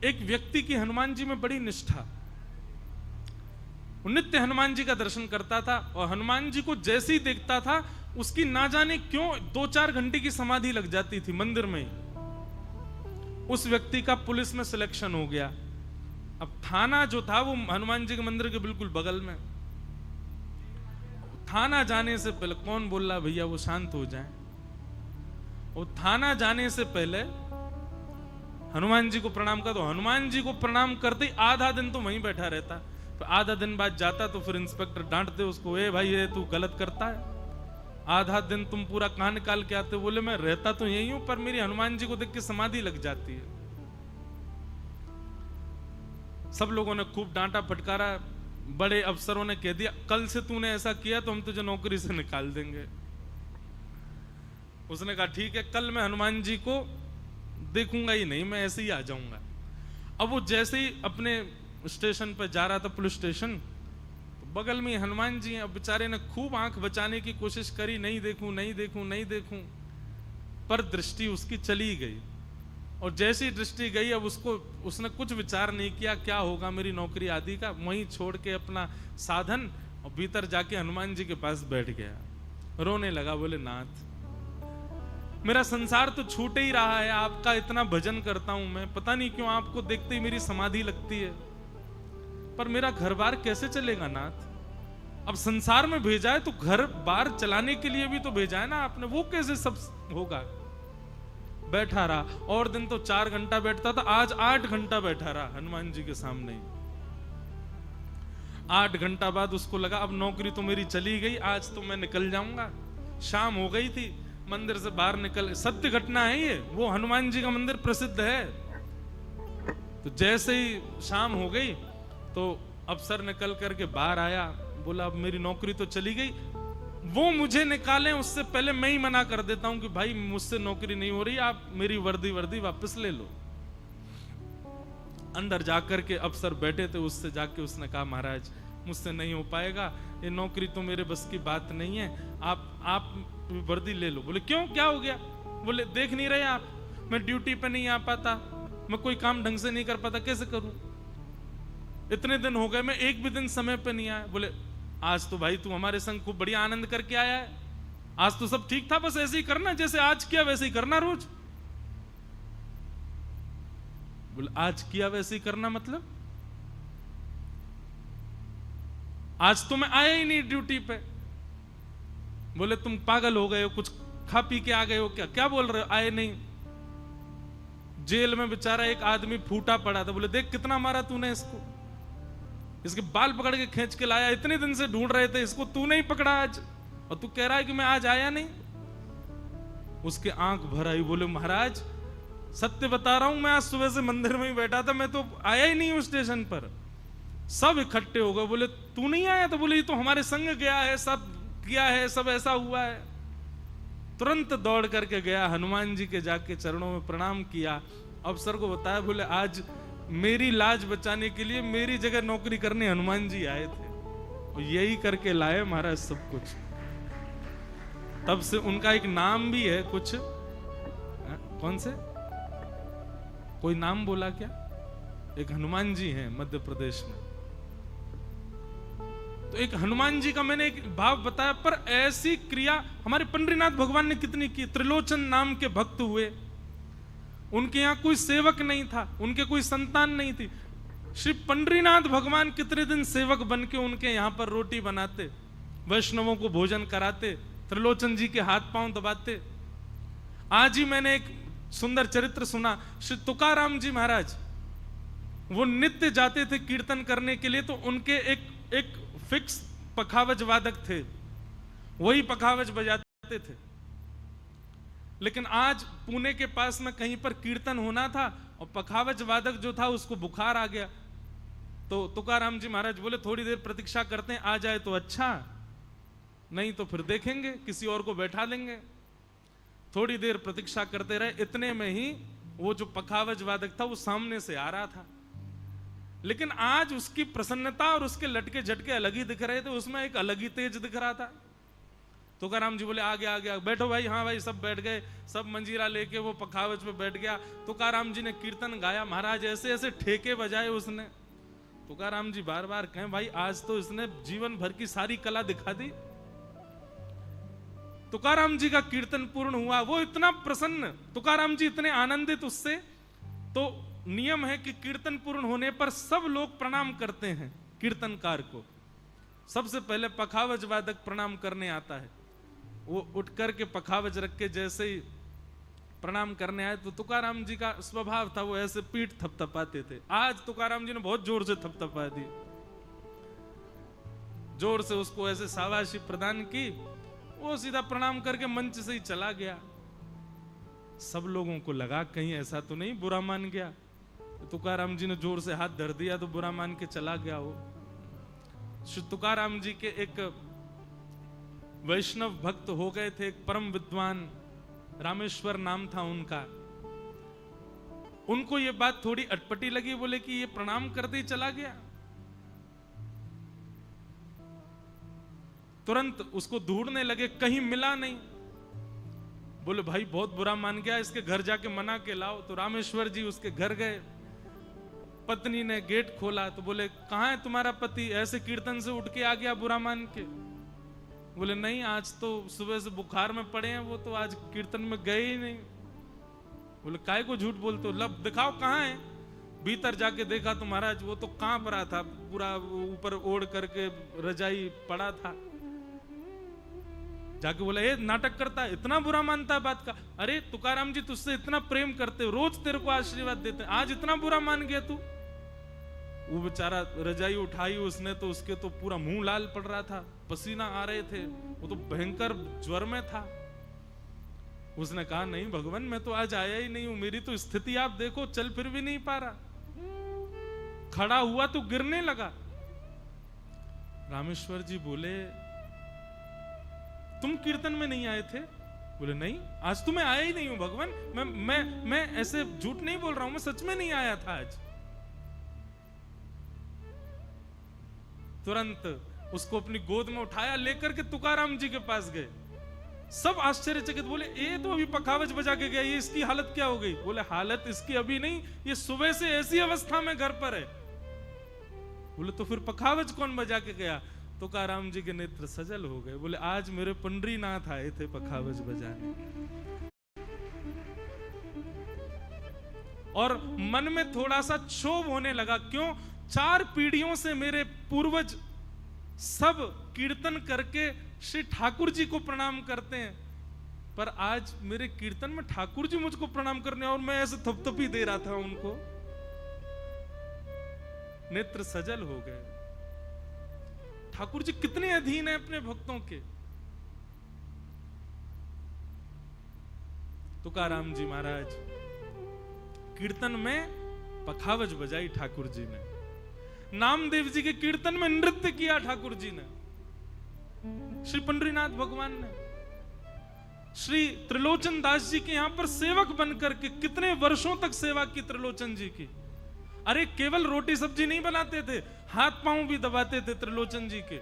एक व्यक्ति की हनुमान जी में बड़ी निष्ठा, वो नित्य हनुमान जी का दर्शन करता था और हनुमान जी को जैसे ही देखता था उसकी ना जाने क्यों 2-4 घंटे की समाधि लग जाती थी मंदिर में ही। उस व्यक्ति का पुलिस में सिलेक्शन हो गया। अब थाना जो था वो हनुमान जी के मंदिर के बिल्कुल बगल में। थाना जाने से पहले कौन बोल रहा भैया वो शांत हो जाए, और थाना जाने से पहले हनुमान जी को प्रणाम कर दो। हनुमान जी को प्रणाम करते ही आधा दिन तो वहीं बैठा रहता, तो आधा दिन बाद जाता तो फिर इंस्पेक्टर डांटते उसको, ए भाई ये तू गलत करता है, आधा दिन तुम पूरा कान निकाल के आते। बोले मैं रहता तो यही हूं पर मेरी हनुमान जी को देख के समाधि लग जाती है। सब लोगों ने खूब डांटा फटकारा, बड़े अफसरों ने कह दिया कल से तूने ऐसा किया तो हम तुझे नौकरी से निकाल देंगे। उसने कहा ठीक है, कल मैं हनुमान जी को देखूंगा ही नहीं, मैं ऐसे ही आ जाऊंगा। अब वो जैसे ही अपने स्टेशन पर जा रहा था, पुलिस स्टेशन, तो बगल में हनुमान जी हैं। अब बेचारे ने खूब आंख बचाने की कोशिश करी, नहीं देखूं नहीं देखूं नहीं देखूं, पर दृष्टि उसकी चली गई। और जैसी दृष्टि गई अब उसने कुछ विचार नहीं किया क्या होगा मेरी नौकरी आदि का, वहीं छोड़ के अपना साधन और भीतर जाके हनुमान जी के पास बैठ गया, रोने लगा। बोले नाथ मेरा संसार तो छूट ही रहा है, आपका इतना भजन करता हूं मैं, पता नहीं क्यों आपको देखते ही मेरी समाधि लगती है, पर मेरा घर बार कैसे चलेगा नाथ। अब संसार में भेजा है तो घर बार चलाने के लिए भी तो भेजा है ना आपने, वो कैसे सब होगा। बैठा रहा, और दिन तो 4 घंटा बैठता था, आज 8 घंटा बैठा रहा हनुमान जी के सामने। 8 घंटा बाद उसको लगा अब नौकरी तो मेरी चली गई, आज तो मैं निकल जाऊंगा। शाम हो गई थी, मंदिर से बाहर निकल, सत्य घटना है ये, वो हनुमान जी का मंदिर प्रसिद्ध है। तो जैसे ही शाम हो गई तो अफसर निकल करके बाहर आया, बोला अब मेरी नौकरी तो चली गई, वो मुझे निकालें उससे पहले मैं ही मना कर देता हूं कि भाई मुझसे नौकरी नहीं हो रही, आप मेरी वर्दी वापस ले लो। अंदर जाकर के अफसर बैठे थे, उससे जाके उसने कहा महाराज मुझसे नहीं हो पाएगा, ये नौकरी तो मेरे बस की बात नहीं है, आप वर्दी ले लो। बोले क्यों क्या हो गया। बोले देख नहीं रहे आप, मैं ड्यूटी पे नहीं आ पाता, मैं कोई काम ढंग से नहीं कर पाता, कैसे करूं, इतने दिन हो गए मैं एक भी दिन समय पे नहीं आया। बोले आज तो भाई तू हमारे संग खूब बढ़िया आनंद करके आया है, आज तो सब ठीक था, बस ऐसे ही करना जैसे आज किया वैसे ही करना रोज। बोले आज किया वैसे ही करना मतलब, आज तो मैं आया ही नहीं ड्यूटी पे। बोले तुम पागल हो गए हो, कुछ खा पी के आ गए हो क्या, क्या बोल रहे हो आए नहीं। जेल में बेचारा एक आदमी फूटा पड़ा था, बोले देख कितना मारा तूने इसको, इसके बाल पकड़ के खींच के लाया, इतने दिन से ढूंढ रहे थे इसको, तू नहीं पकड़ा आज, और तू कह रहा है कि मैं आज आया नहीं। उसके आंख भर आई, बोले महाराज सत्य बता रहा हूं, मैं आज सुबह से मंदिर में ही बैठा था, मैं तो आया ही नहीं हूं स्टेशन पर। सब इकट्ठे हो गए, बोले तू नहीं आया, तो बोले ये तो हमारे संग गया है, सब किया है, सब ऐसा हुआ है। तुरंत दौड़ करके गया, हनुमान जी के जाके चरणों में प्रणाम किया, अफसर को बताया, बोले आज मेरी लाज बचाने के लिए मेरी जगह नौकरी करने हनुमान जी आए थे, और यही करके लाए महाराज सब कुछ। तब से उनका एक नाम भी है कुछ, कौन से, कोई नाम बोला क्या, एक हनुमान जी हैं मध्य प्रदेश में। तो एक हनुमान जी का मैंने एक भाव बताया, पर ऐसी क्रिया हमारे पंडरीनाथ भगवान ने कितनी की। त्रिलोचन नाम के भक्त हुए, उनके यहां कोई सेवक नहीं था, उनके कोई संतान नहीं थी, श्री पंडरीनाथ भगवान कितने दिन सेवक बन के उनके यहां पर रोटी बनाते, वैष्णवों को भोजन कराते, त्रिलोचन जी के हाथ पांव दबाते। आज ही मैंने एक सुंदर चरित्र सुना, श्री तुकाराम जी महाराज, वो नित्य जाते थे कीर्तन करने के लिए, तो उनके एक फिक्स पखावज वादक थे, वही पखावज बजाते थे। लेकिन आज पुणे के पास में कहीं पर कीर्तन होना था, और पखावज वादक जो था उसको बुखार आ गया, तो तुकाराम जी महाराज बोले थोड़ी देर प्रतीक्षा करते हैं, आ जाए तो अच्छा, नहीं तो फिर देखेंगे किसी और को बैठा देंगे। थोड़ी देर प्रतीक्षा करते रहे, इतने में ही वो जो पखावज वादक था वो सामने से आ रहा था। लेकिन आज उसकी प्रसन्नता और उसके लटके झटके अलग ही दिख रहे थे, उसमें एक अलग ही तेज दिख रहा था। तुकाराम जी बोले आगे आगे बैठो भाई। हाँ भाई, सब बैठ गए, सब मंजीरा लेके वो पखावज पे बैठ गया। तुकाराम जी ने कीर्तन गाया, महाराज ऐसे ऐसे ठेके बजाए उसने। तुकाराम जी बार बार कहें भाई आज तो इसने जीवन भर की सारी कला दिखा दी। तुकाराम जी का कीर्तन पूर्ण हुआ, वो इतना प्रसन्न, तुकाराम जी इतने आनंदित उससे। तो नियम है कि कीर्तन पूर्ण होने पर सब लोग प्रणाम करते हैं कीर्तनकार को। सबसे पहले पखावज वादक प्रणाम करने आता है, वो उठ करके पखावज रख के जैसे ही प्रणाम करने आए तो तुकाराम जी का स्वभाव था वो ऐसे पीठ थपथपाते थे। आज तुकाराम जी ने बहुत जोर से थपथपा दी, जोर से उसको ऐसे शाबाशी प्रदान की। वो सीधा प्रणाम करके मंच से ही चला गया। सब लोगों को लगा कहीं ऐसा तो नहीं बुरा मान गया। तुकाराम जी ने जोर से हाथ धर दिया तो बुरा मान के चला गया वो। श्री तुकाराम जी के एक वैष्णव भक्त हो गए थे, एक परम विद्वान, रामेश्वर नाम था उनका। उनको ये बात थोड़ी अटपटी लगी, बोले कि ये प्रणाम करते ही चला गया। तुरंत उसको ढूंढने लगे, कहीं मिला नहीं। बोले भाई बहुत बुरा मान गया, इसके घर जाके मना के लाओ। तो रामेश्वर जी उसके घर गए, पत्नी ने गेट खोला तो बोले कहां है तुम्हारा पति, ऐसे कीर्तन से उठ के आ गया बुरा मान के। बोले नहीं, आज तो सुबह से बुखार में पड़े हैं, वो तो आज कीर्तन में गए ही नहीं। बोले काय को झूठ बोलते हो, लब दिखाओ कहां है। भीतर जाके देखा तो महाराज वो तो कांप रहा था, पूरा ऊपर ओढ़ करके रजाई पड़ा था। जाके बोला ये नाटक करता है, इतना बुरा मानता है बात का। अरे तुकाराम जी तुझसे इतना प्रेम करते, रोज तेरे को आशीर्वाद देते, आज इतना बुरा मान गया तू। वो बेचारा रजाई उठाई उसने तो उसके तो पूरा मुंह लाल पड़ रहा था, पसीना आ रहे थे, वो तो भयंकर ज्वर में था। उसने कहा नहीं भगवान, मैं तो आज आया ही नहीं हूं, मेरी तो स्थिति आप देखो, चल फिर भी नहीं पा रहा, खड़ा हुआ तो गिरने लगा। रामेश्वर जी बोले तुम कीर्तन में नहीं आए थे? बोले नहीं, आज तो मैं आया ही नहीं हूं भगवान, मैं ऐसे झूठ नहीं बोल रहा हूं, मैं सच में नहीं आया था आज। तुरंत उसको अपनी गोद में उठाया, लेकर के तुकाराम जी के पास गए। सब आश्चर्यचकित, बोले ये तो अभी पखावज बजा के गया, ये इसकी हालत क्या हो गई? बोले हालत इसकी अभी नहीं, ये सुबह से ऐसी अवस्था में घर पर है। बोले तो फिर पखावज कौन बजा के गया? तुकाराम जी के नेत्र सजल हो गए। बोले आज मेरे पंडरीनाथ आए थे पखावज बजाने। और मन में थोड़ा सा क्षोभ होने लगा, क्यों? 4 पीढ़ियों से मेरे पूर्वज सब कीर्तन करके श्री ठाकुर जी को प्रणाम करते हैं, पर आज मेरे कीर्तन में ठाकुर जी मुझको प्रणाम करने और मैं ऐसे थपथपी दे रहा था उनको। नेत्र सजल हो गए। ठाकुर जी कितने अधीन है अपने भक्तों के। तुकाराम जी महाराज कीर्तन में पखावज बजाई ठाकुर जी ने, नामदेव जी के कीर्तन में नृत्य किया ठाकुर जी ने, श्री पंडरीनाथ भगवान ने, श्री त्रिलोचन दास जी के यहां पर सेवक बनकर के कितने वर्षों तक सेवा की त्रिलोचन जी की। अरे केवल रोटी सब्जी नहीं बनाते थे, हाथ पांव भी दबाते थे त्रिलोचन जी के।